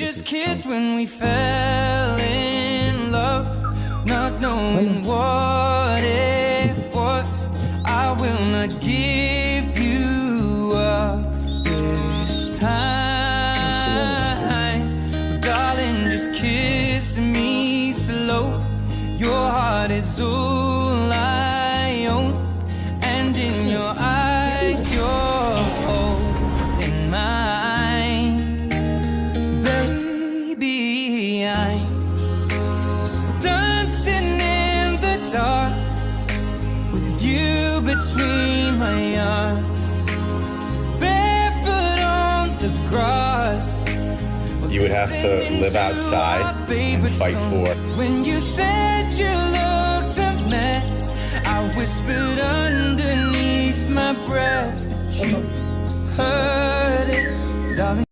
just kids when we fell in love, not knowing what it was. I will not give you up this time, darling, just kiss me slow. Your heart is all I own, and in your eyes you're holding mine. Baby, I'm dancing in the dark with you between my arms, barefoot on the grass. You would have to live outside and fight for. When you said you looked a mess, I whispered underneath my breath, but you heard it, darling.